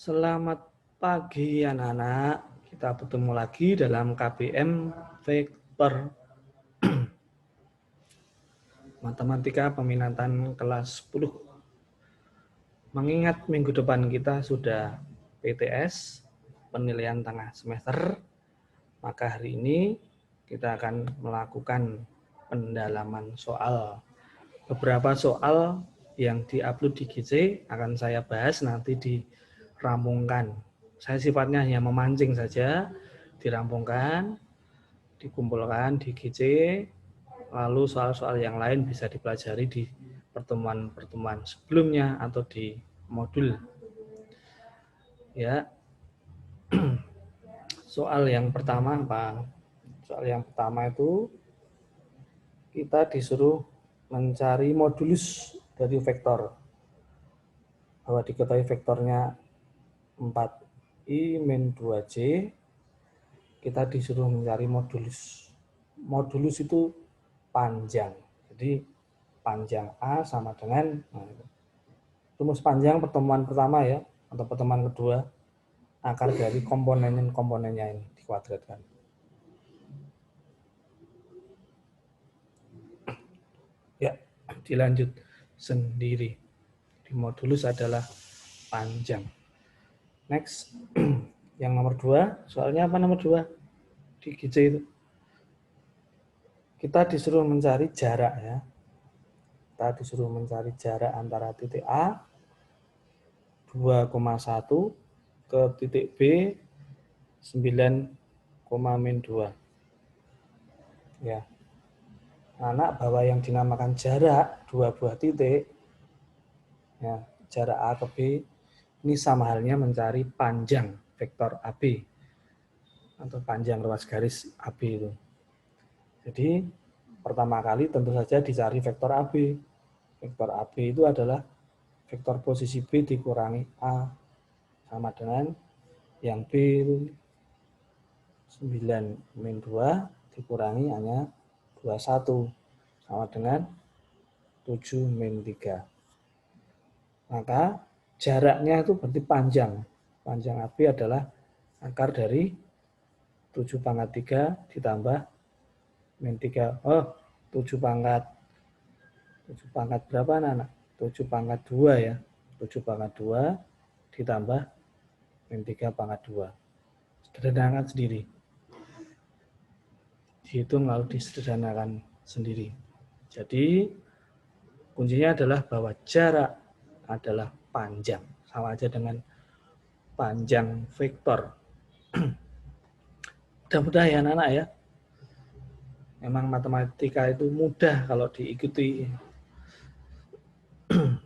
Selamat pagi anak-anak. Kita bertemu lagi dalam KBM Vektor Matematika Peminatan kelas 10. Mengingat minggu depan kita sudah PTS, penilaian tengah semester, maka hari ini kita akan melakukan pendalaman soal. Beberapa soal yang diupload di GC akan saya bahas nanti dirampungkan. Saya sifatnya hanya memancing saja, dirampungkan, dikumpulkan di GC, lalu soal-soal yang lain bisa dipelajari di pertemuan-pertemuan sebelumnya atau di modul. Ya. Soal yang pertama apa? Soal yang pertama itu kita disuruh mencari modulus dari vektor. Bahwa diketahui vektornya 4i min 2j, kita disuruh mencari modulus. Modulus itu panjang. Jadi panjang A sama dengan rumus panjang pertemuan pertama ya, atau pertemuan kedua, akar dari komponennya ini dikuadratkan. Ya, dilanjut sendiri. Di modulus adalah panjang. Next, yang nomor 2, soalnya apa nomor 2? Di GC itu. Kita disuruh mencari jarak ya. Kita disuruh mencari jarak antara titik A 2,1 ke titik B 9,-2. Ya. Anak bahwa yang dinamakan jarak dua buah titik, ya, jarak A ke B, ini sama halnya mencari panjang vektor AB atau panjang ruas garis AB itu. Jadi pertama kali tentu saja dicari vektor AB. Vektor AB itu adalah vektor posisi B dikurangi A sama dengan yang B itu 9-2 dikurangi hanya 21 sama dengan 7-3. Maka jaraknya itu berarti panjang. Panjang AB adalah akar dari 7/3 ditambah min 3. 7 pangkat berapa anak? 7/2 ya. 7/2 ditambah min 3/2. Sederhanakan sendiri. Dihitung lalu disederhanakan sendiri. Jadi kuncinya adalah bahwa jarak adalah panjang. Sama aja dengan panjang vektor. Mudah-mudahan ya anak-anak ya. Memang matematika itu mudah kalau diikuti.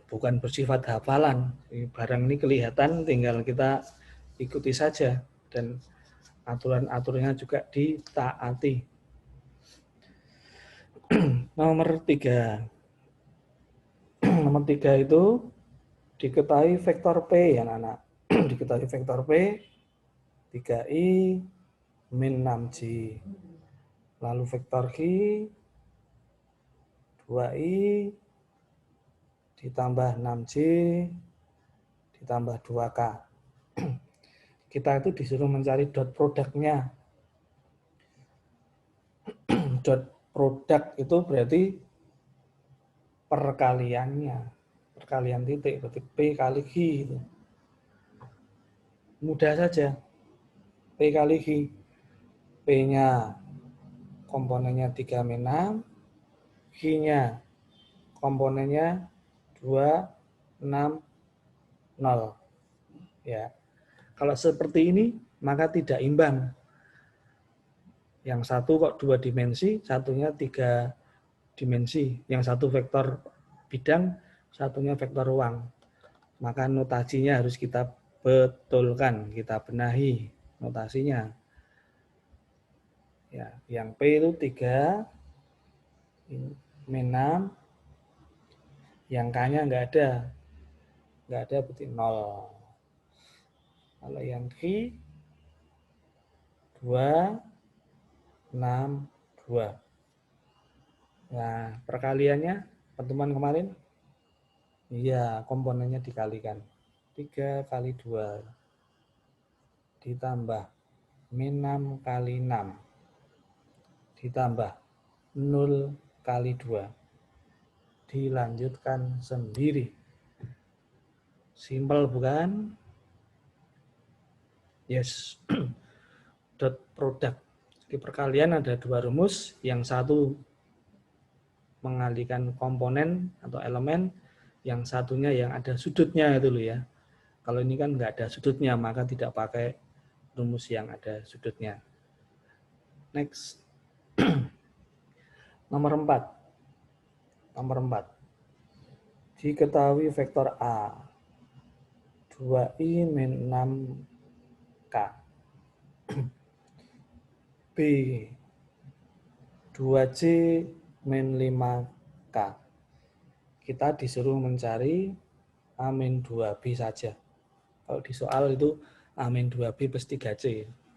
Bukan bersifat hafalan. Barang ini kelihatan tinggal kita ikuti saja. Dan aturan-aturannya juga ditaati. Nomor 3. Nomor 3 itu diketahui vektor P ya anak-anak. Diketahui vektor P 3i min 6j. Lalu vektor Q 2i ditambah 6j ditambah 2k. Kita itu disuruh mencari dot produknya. Dot produk itu berarti perkaliannya. Perkalian titik, berarti P kali Q itu. Mudah saja. P kali Q. P-nya komponennya 3 min 6. Q-nya komponennya 2, 6, 0. Ya. Kalau seperti ini, maka tidak imbang. Yang satu kok 2 dimensi, satunya 3 dimensi. Yang satu vektor bidang, satunya vektor ruang. Maka notasinya harus kita betulkan, kita benahi notasinya. Ya, yang P itu 3 min 6, yang K-nya enggak ada. Enggak ada berarti 0. Kalau yang Q 2, 6, 2. Nah, perkaliannya pertemuan kemarin, iya komponennya dikalikan. 3 kali 2. ditambah min 6 kali 6 ditambah 0 kali 2 dilanjutkan sendiri. Simpel bukan? Yes. Dot product. Di perkalian ada dua rumus, yang satu mengalihkan komponen atau elemen, yang satunya yang ada sudutnya itu loh ya. Kalau ini kan nggak ada sudutnya, maka tidak pakai rumus yang ada sudutnya. Next. Nomor 4. Nomor 4. Diketahui vektor A 2i min 6k B 2c min 5k. Kita disuruh mencari A min 2b saja. Kalau di soal itu A min 2b plus 3c.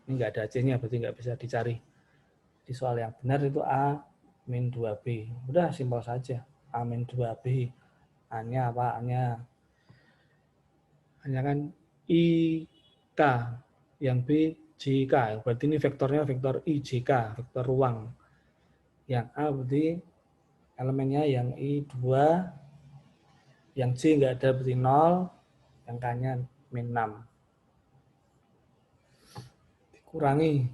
Ini nggak ada c-nya, berarti nggak bisa dicari. Di soal yang benar itu A min 2b. Udah simpel saja. A min 2b. A-nya apa? A-nya kan IK. Yang B JK. Berarti ini vektornya vektor IJK, vektor ruang. Yang A berarti elemennya yang I2, yang J nggak ada berarti 0, yang K-nya min 6. Dikurangi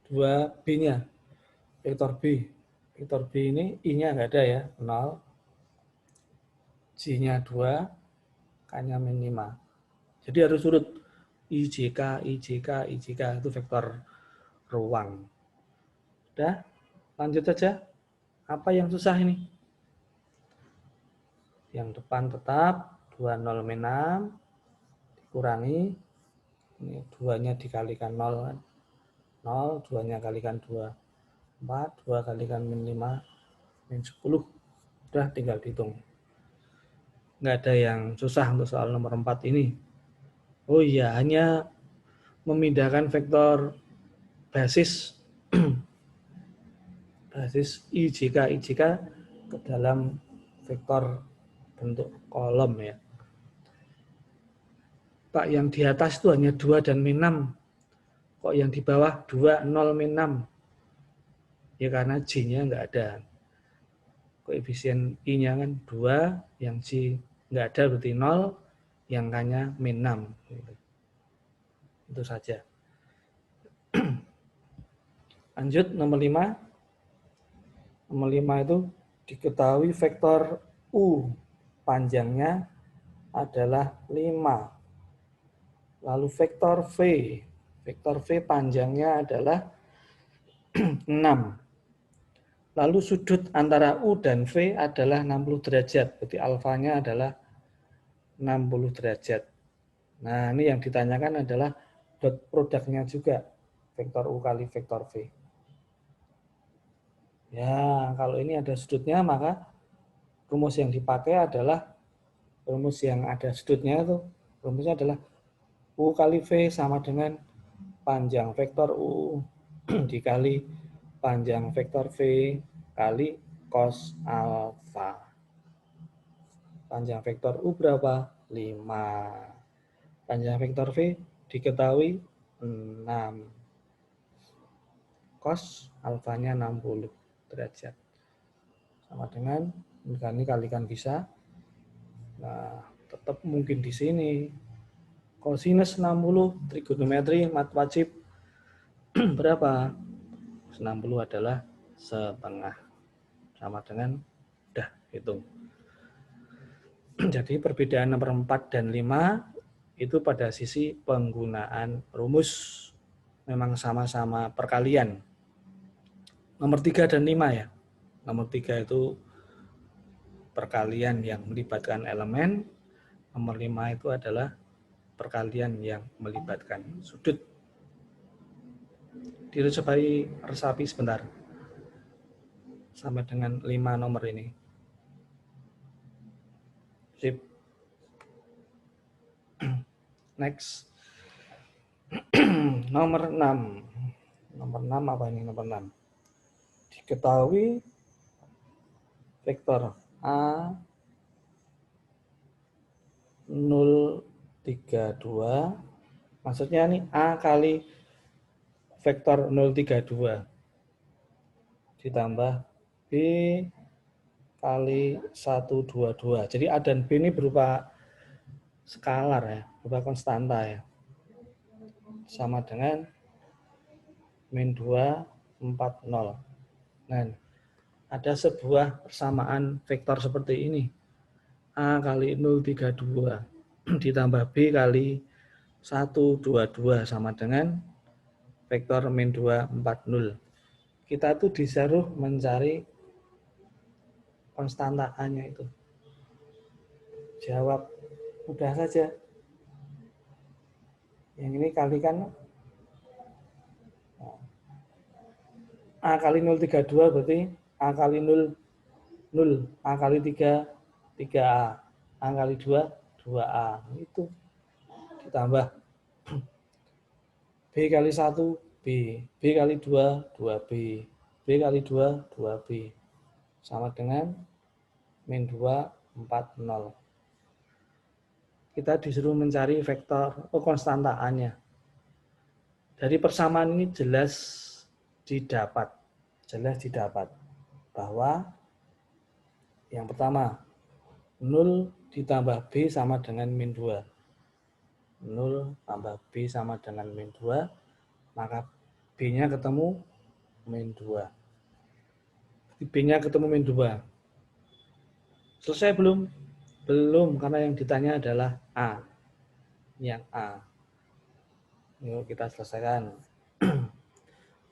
2B-nya, vektor B. Vektor B ini I-nya nggak ada ya, 0. J-nya 2, K-nya min 5. Jadi harus urut IJK, IJK, IJK, itu vektor ruang. Udah, lanjut saja. Apa yang susah ini? Yang depan tetap 20 min 6 dikurangi, ini 2-nya dikalikan 0 kan. 0, 2-nya kalikan 2, 4, 2 kalikan min 5, min 10. Udah tinggal dihitung. Nggak ada yang susah untuk soal nomor 4 ini. Oh iya, hanya memindahkan vektor basis basis IJK ke dalam vektor bentuk kolom ya. Pak, yang di atas itu hanya 2 dan min 6. Kok yang di bawah 2, 0, min 6? Ya karena J-nya nggak ada. Koefisien I-nya kan 2, yang J nggak ada berarti 0, yang K-nya min 6. Itu saja. Lanjut nomor 5. Nomor 5 itu diketahui vektor U panjangnya adalah 5. Lalu vektor V panjangnya adalah 6. Lalu sudut antara U dan V adalah 60 derajat. Berarti alfanya adalah 60 derajat. Nah, ini yang ditanyakan adalah dot produknya juga. Vektor U kali vektor V. Ya, kalau ini ada sudutnya, maka rumus yang dipakai adalah rumus yang ada sudutnya itu. Rumusnya adalah U kali V sama dengan panjang vektor U dikali panjang vektor V kali cos alfa. Panjang vektor U berapa? 5. Panjang vektor V diketahui 6. Cos alfanya 60 derajat. Sama dengan, ini kalikan bisa. Nah, tetap mungkin di sini. Kosinus 60, trigonometri, mat wajib. Berapa? 60 adalah setengah. Sama dengan, udah hitung. Jadi perbedaan nomor 4 dan 5 itu pada sisi penggunaan rumus. Memang sama-sama perkalian. Nomor 3 dan 5 ya. Nomor 3 itu perkalian yang melibatkan elemen. Nomor 5 itu adalah perkalian yang melibatkan sudut. Diresapi sebentar. Sama dengan 5 nomor ini. Sip. Next. Nomor 6. Nomor 6 apa ini? Nomor 6. Diketahui vektor A 0, 3, 2 Maksudnya nih A kali vektor 032 ditambah B kali 122. Jadi A dan B ini berupa skalar ya, berupa konstanta ya. Sama dengan min 240. Nah, ada sebuah persamaan vektor seperti ini. A kali 032 ditambah B kali 122 sama dengan vektor min 240. Kita tuh disuruh mencari konstanta A-nya itu. Jawab mudah saja. Yang ini kalikan A kali 032 berarti A kali 0, 0. A kali 3, 3A. A kali 2, 2A. Itu ditambah B kali 1, B. B kali 2, 2B. B kali 2, 2B. Sama dengan min 240. Kita disuruh mencari vektor konstanta A-nya. Dari persamaan ini jelas didapat bahwa yang pertama 0 ditambah B sama dengan min 2. 0 tambah B sama dengan min 2, maka B-nya ketemu min 2. B-nya ketemu min 2. Selesai belum? Belum, karena yang ditanya adalah A. Yang A. Yuk kita selesaikan.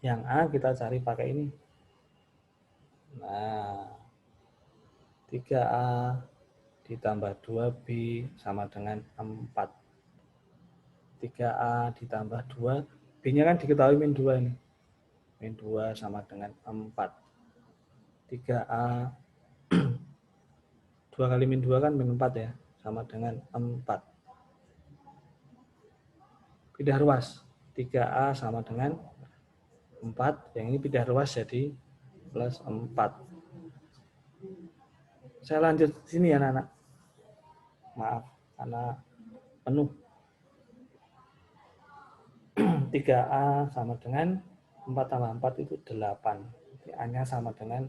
Yang A kita cari pakai ini. Nah, 3A ditambah 2B sama dengan 4. 3A ditambah 2, B-nya kan diketahui min 2 ini. Min 2 sama dengan 4. 3A 2 kali min 2 kan min 4 ya, sama dengan 4. Pindah ruas, 3A sama dengan 4, yang ini pindah ruas jadi plus 4. Saya lanjut sini ya anak-anak. Maaf, karena penuh. 3A sama dengan 4 tambah 4 itu 8. Jadi A-nya sama dengan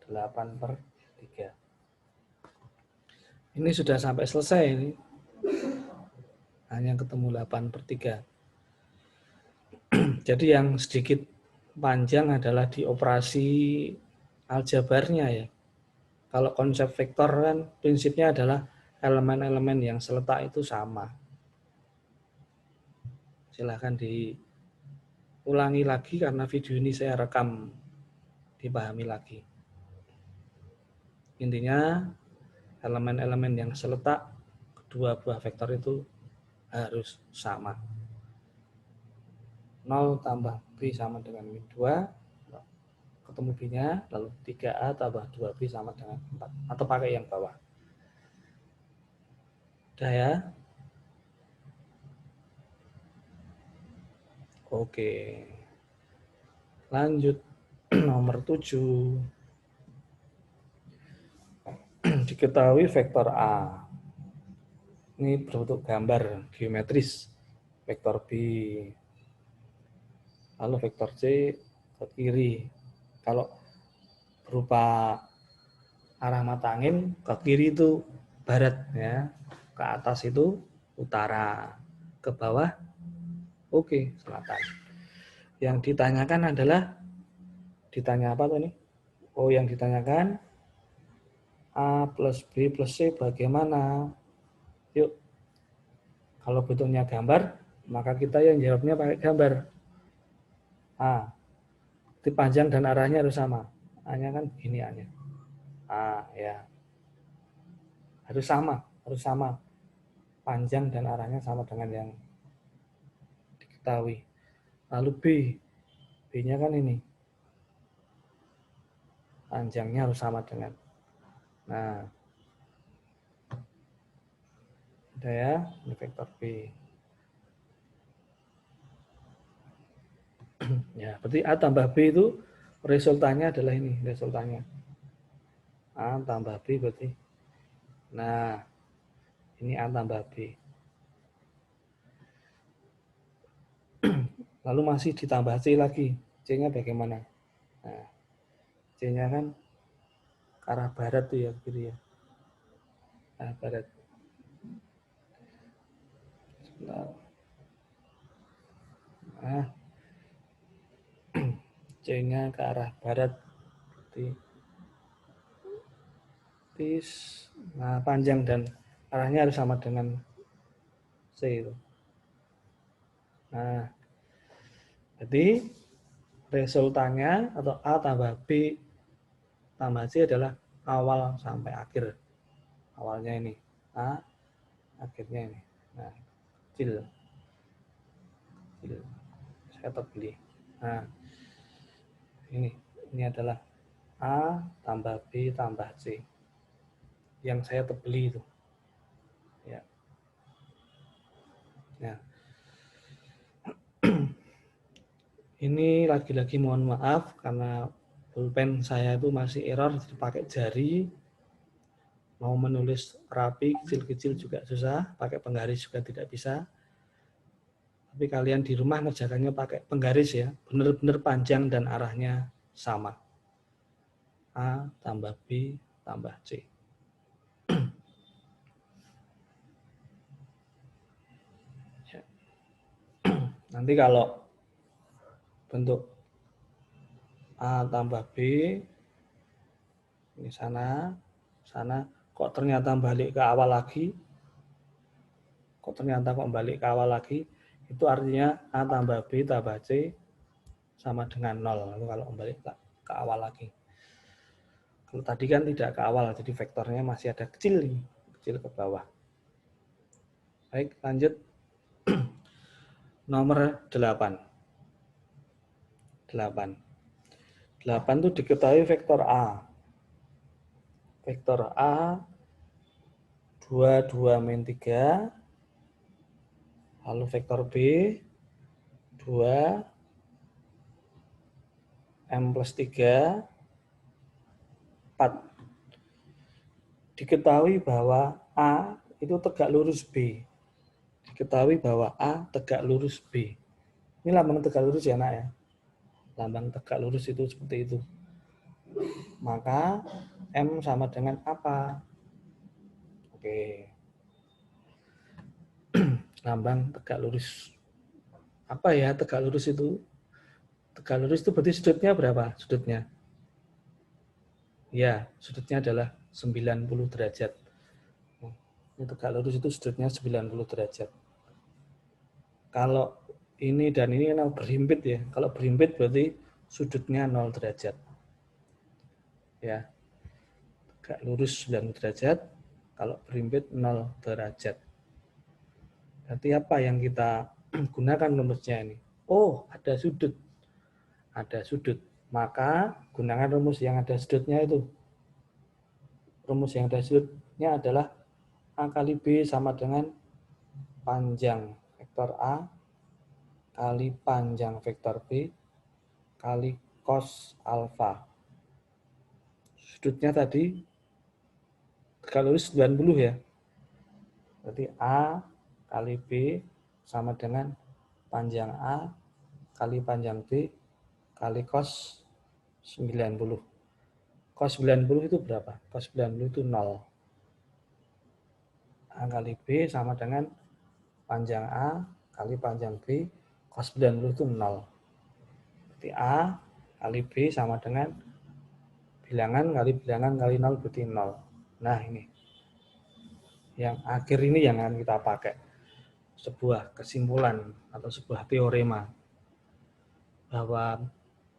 8/3. Ini sudah sampai selesai ini. Hanya ketemu 8/3. Jadi yang sedikit panjang adalah di operasi aljabarnya ya. Kalau konsep vektor kan prinsipnya adalah elemen-elemen yang seletak itu sama. Silahkan diulangi lagi karena video ini saya rekam, dipahami lagi. Intinya elemen-elemen yang seletak kedua buah vektor itu harus sama. 0 tambah B sama dengan min 2, ketemu B-nya, lalu 3A tambah 2B sama dengan 4. Atau pakai yang bawah. Udah ya? Oke. Lanjut. Nomor 7. Diketahui vektor A. Ini berbentuk gambar geometris. Vektor B. Lalu vektor C ke kiri. Kalau berupa arah mata angin, ke kiri itu barat ya. Ke atas itu utara. Ke bawah oke, selatan. Yang ditanyakan adalah ditanya apa tuh nih? Oh, yang ditanyakan A plus B plus C bagaimana? Yuk, kalau bentuknya gambar, maka kita yang jawabnya pakai gambar. A, titik panjang dan arahnya harus sama. A-nya kan begini A-nya. A, ya. Harus sama. Panjang dan arahnya sama dengan yang diketahui. Lalu B, B-nya kan ini. Panjangnya harus sama dengan. Nah, udah ya, ini vektor B. Ya, berarti A tambah B itu resultannya adalah ini, resultannya. A tambah B berarti. Nah, ini A tambah B. Lalu masih ditambah C lagi. C-nya bagaimana? Nah, C-nya kan ke arah barat tuh ya, gitu ya. Nah, barat. Nah, C-nya ke arah barat. Nah, panjang dan arahnya harus sama dengan C itu. Nah, jadi resultannya atau A tambah B tambah C adalah awal sampai akhir. Awalnya ini A, akhirnya ini. Nah, kecil. Saya tebeli. Nah, ini adalah A tambah B tambah C. Yang saya tebeli itu. Ya. Nah, ini lagi-lagi mohon maaf karena pulpen saya itu masih error, pakai jari. Mau menulis rapi, kecil-kecil juga susah, pakai penggaris juga tidak bisa. Tapi kalian di rumah ngerjakannya pakai penggaris ya, benar-benar panjang dan arahnya sama. A tambah B tambah C. Nanti kalau bentuk A tambah B, ini sana, kok ternyata balik ke awal lagi, itu artinya A tambah B tambah C sama dengan 0. Lalu kalau kembali ke awal lagi. Kalau tadi kan tidak ke awal, jadi vektornya masih ada kecil ke bawah. Baik, lanjut. Nomor 8. 8 itu diketahui vektor A. Vektor A 2 min 3, lalu vektor B 2 M plus 3 4. Diketahui bahwa A itu tegak lurus B. Diketahui bahwa A tegak lurus B. Ini lambang tegak lurus ya, nak ya. Lambang tegak lurus itu seperti itu. Maka M sama dengan apa? Oke. Lambang tegak lurus. Apa ya tegak lurus itu? Tegak lurus itu berarti sudutnya berapa? Sudutnya? Ya, sudutnya adalah 90 derajat. Ini tegak lurus itu sudutnya 90 derajat. Kalau ini dan ini kan berhimpit ya. Kalau berhimpit berarti sudutnya 0 derajat. Ya. Tegak lurus 90 derajat, kalau berhimpit 0 derajat. Berarti apa yang kita gunakan rumusnya ini? Oh, ada sudut. Ada sudut. Maka gunakan rumus yang ada sudutnya itu. Rumus yang ada sudutnya adalah A kali B sama dengan panjang vektor A kali panjang vektor B kali cos alfa. Sudutnya tadi tegak lurus 90 ya. Berarti A kali B sama dengan panjang A kali panjang B kali cos 90. Cos 90 itu berapa? Cos 90 itu 0. A kali B sama dengan panjang A kali panjang B cos 90 itu 0. Berarti A kali B sama dengan bilangan kali 0 berarti 0. Nah ini. Yang akhir ini yang akan kita pakai. Sebuah kesimpulan atau sebuah teorema. Bahwa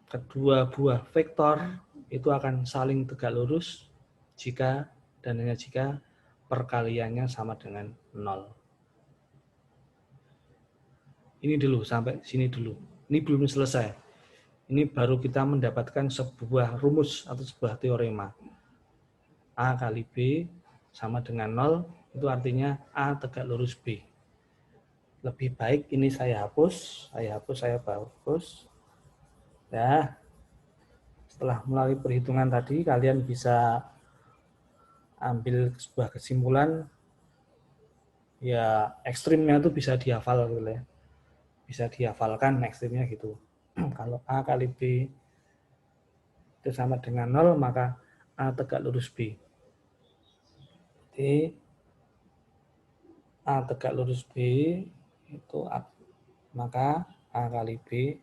kedua buah vektor itu akan saling tegak lurus jika dan hanya jika perkaliannya sama dengan 0. Ini dulu, sampai sini dulu. Ini belum selesai. Ini baru kita mendapatkan sebuah rumus atau sebuah teorema. A kali B sama dengan 0, itu artinya A tegak lurus B. Lebih baik ini saya hapus. Ya, setelah melalui perhitungan tadi, kalian bisa ambil sebuah kesimpulan, ya ekstrimnya itu bisa dihafal gitu ya. bisa dihafalkan ekstrimnya gitu. Kalau A kali B itu sama dengan 0, maka A tegak lurus B. Jadi A tegak lurus B itu A, maka A kali B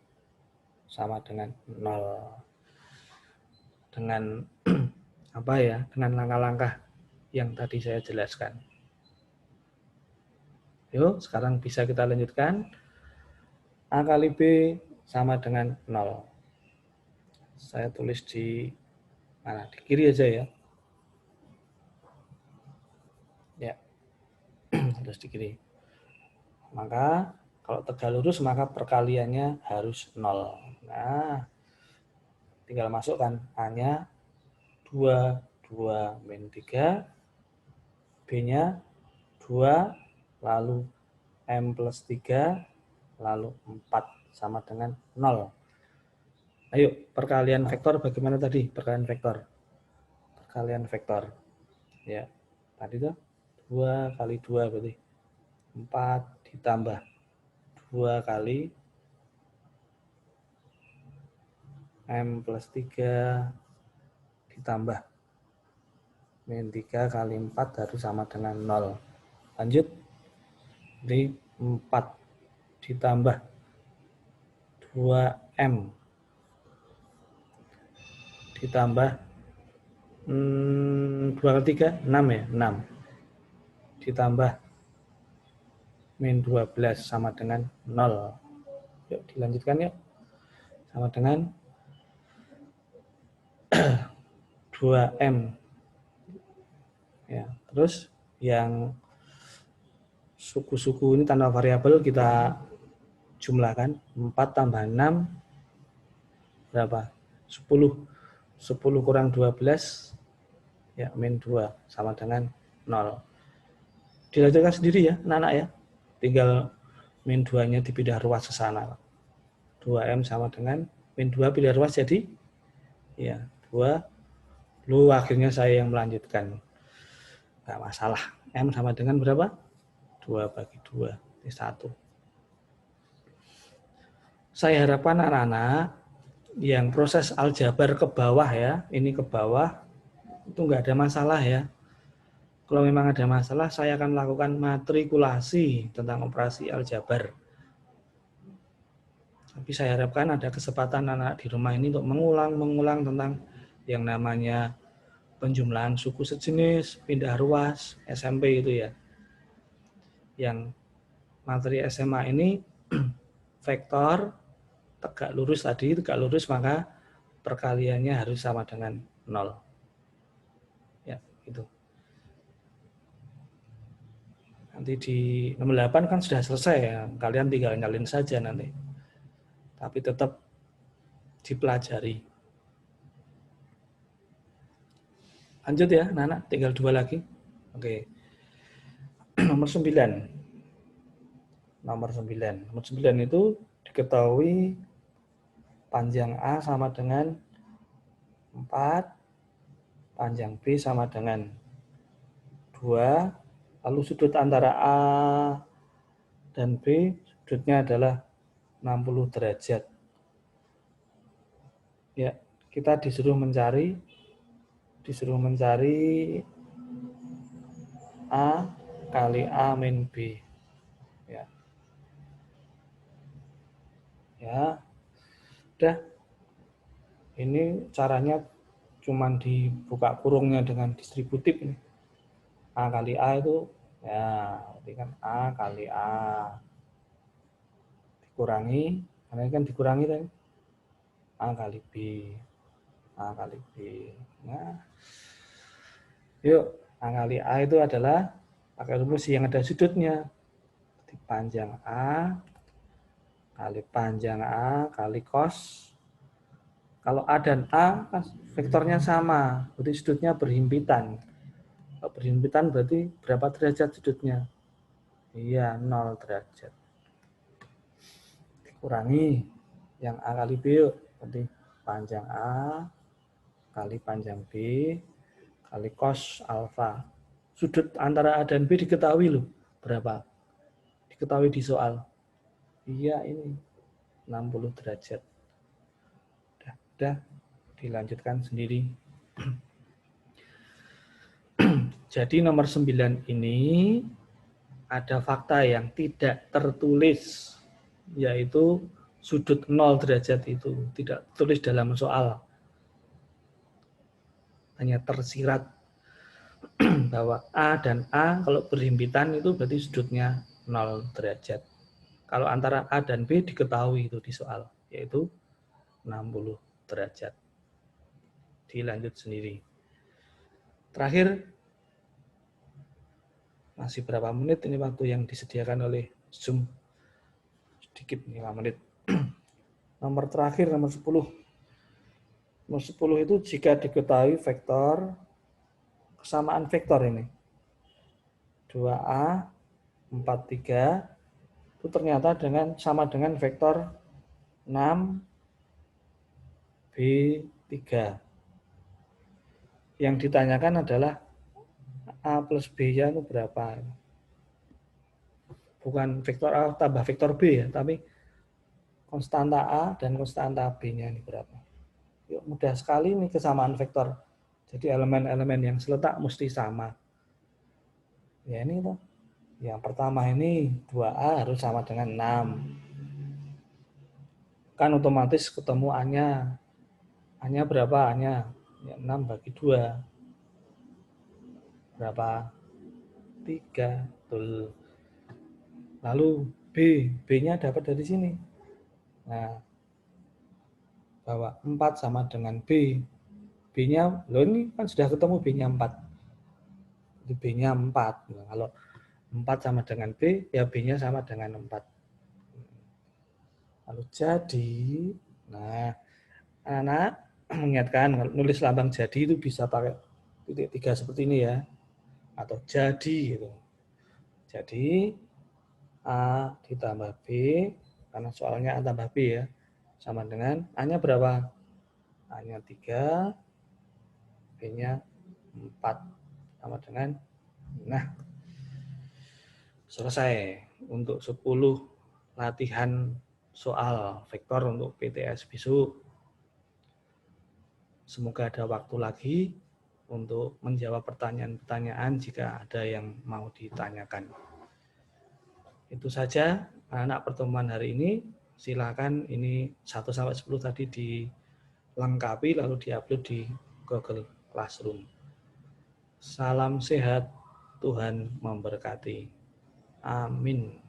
sama dengan 0. Dengan apa ya? Dengan langkah-langkah yang tadi saya jelaskan. Yuk, sekarang bisa kita lanjutkan. A kali B sama dengan 0. Saya tulis di mana? Di kiri aja ya. Ya, terus di kiri. Maka kalau tegak lurus maka perkaliannya harus 0. Nah, tinggal masukkan A-nya 2, 2 min 3, B-nya 2, lalu M plus 3, lalu 4 sama dengan 0. Ayo, perkalian vektor bagaimana tadi? Perkalian vektor. Perkalian vektor. Ya, tadi tuh 2 kali 2 berarti 4 ditambah 2 kali M plus 3 ditambah min 3 kali 4 harus sama dengan 0. Lanjut. Jadi 4 ditambah 2M ditambah 2 kali 3, 6 ya, 6. Ditambah min 12 sama dengan 0. Yuk dilanjutkan yuk. Sama dengan 2M. Ya, terus yang suku-suku ini tanpa variabel kita jumlahkan. 4 tambah 6 berapa? 10. 10 kurang 12 ya min 2 sama dengan 0. Dilanjutkan sendiri ya anak-anak ya. Tinggal min 2-nya dipindah ruas ke sana. 2M sama dengan min 2 pindah ruas jadi ya 2. Lalu akhirnya saya yang melanjutkan. Enggak masalah. M sama dengan berapa? 2 bagi 2. Ini 1. Saya harapkan anak-anak yang proses aljabar ke bawah ya, ini ke bawah, itu enggak ada masalah ya. Kalau memang ada masalah, saya akan melakukan matrikulasi tentang operasi aljabar. Tapi saya harapkan ada kesempatan anak di rumah ini untuk mengulang tentang yang namanya penjumlahan suku sejenis, pindah ruas, SMP itu ya. Yang materi SMA ini vektor, tegak lurus tadi, tegak lurus maka perkaliannya harus sama dengan 0. Ya, itu. Nanti di nomor 8 kan sudah selesai ya, kalian tinggal nyalin saja nanti. Tapi tetap dipelajari. Lanjut ya, anak-anak, tinggal 2 lagi. Oke. Nomor 9. Nomor 9. Nomor 9 itu diketahui panjang A sama dengan 4, panjang B sama dengan 2, lalu sudut antara A dan B, sudutnya adalah 60 derajat. Ya, kita disuruh mencari A kali A min B. Ya. Ya. Udah. Ini caranya cuman dibuka kurungnya dengan distributif ini. A kali A itu ya, berarti kan A kali A dikurangi, karena ini kan dikurangi kan A kali B. A kali B. Nah, yuk, A kali A itu adalah pakai rumus yang ada sudutnya. Jadi panjang A kali panjang A kali cos. Kalau A dan A vektornya sama, berarti sudutnya berhimpitan. Kalau berhimpitan berarti berapa derajat sudutnya? Iya, 0 derajat. Dikurangi yang A kali B, berarti panjang A kali panjang B kali cos alfa. Sudut antara A dan B diketahui loh. Berapa? Diketahui di soal. Iya, ini 60 derajat. Udah dilanjutkan sendiri. Jadi nomor 9 ini ada fakta yang tidak tertulis, yaitu sudut 0 derajat itu tidak tertulis dalam soal. Hanya tersirat bahwa A dan A kalau berhimpitan itu berarti sudutnya 0 derajat. Kalau antara A dan B diketahui itu di soal, yaitu 60 derajat. Dilanjut sendiri. Terakhir, masih berapa menit ini waktu yang disediakan oleh Zoom? Sedikit, 5 menit. Nomor terakhir, nomor 10. Nomor 10 itu jika diketahui vektor, kesamaan vektor ini. 2A, 43, itu ternyata sama dengan vektor 6, B3. Yang ditanyakan adalah A plus B-nya itu berapa. Bukan vektor A tambah vektor B ya, tapi konstanta A dan konstanta B-nya ini berapa. Yuk, mudah sekali nih kesamaan vektor. Jadi elemen-elemen yang seletak mesti sama. Ya ini tuh. Yang pertama ini 2A harus sama dengan 6. Kan otomatis ketemu A-nya. A-nya berapa? A-nya ya, 6 bagi 2. Berapa? 3. Betul. Lalu B. B-nya dapat dari sini. Nah, bahwa 4 sama dengan B. B-nya, loh ini kan sudah ketemu B-nya 4. Jadi B-nya 4. Nah, kalau 4 sama dengan B, ya B-nya sama dengan 4. Lalu jadi, nah, anak mengingatkan nulis lambang jadi itu bisa pakai titik 3 seperti ini ya, atau jadi gitu. Jadi A ditambah B, karena soalnya A tambah B ya, sama dengan A-nya berapa? A-nya 3, B-nya 4, sama dengan, nah, selesai untuk 10 latihan soal vektor untuk PTS besok. Semoga ada waktu lagi untuk menjawab pertanyaan-pertanyaan jika ada yang mau ditanyakan. Itu saja anak pertemuan hari ini. Silakan ini 1-10 tadi dilengkapi lalu diupload di Google Classroom. Salam sehat, Tuhan memberkati. Amin.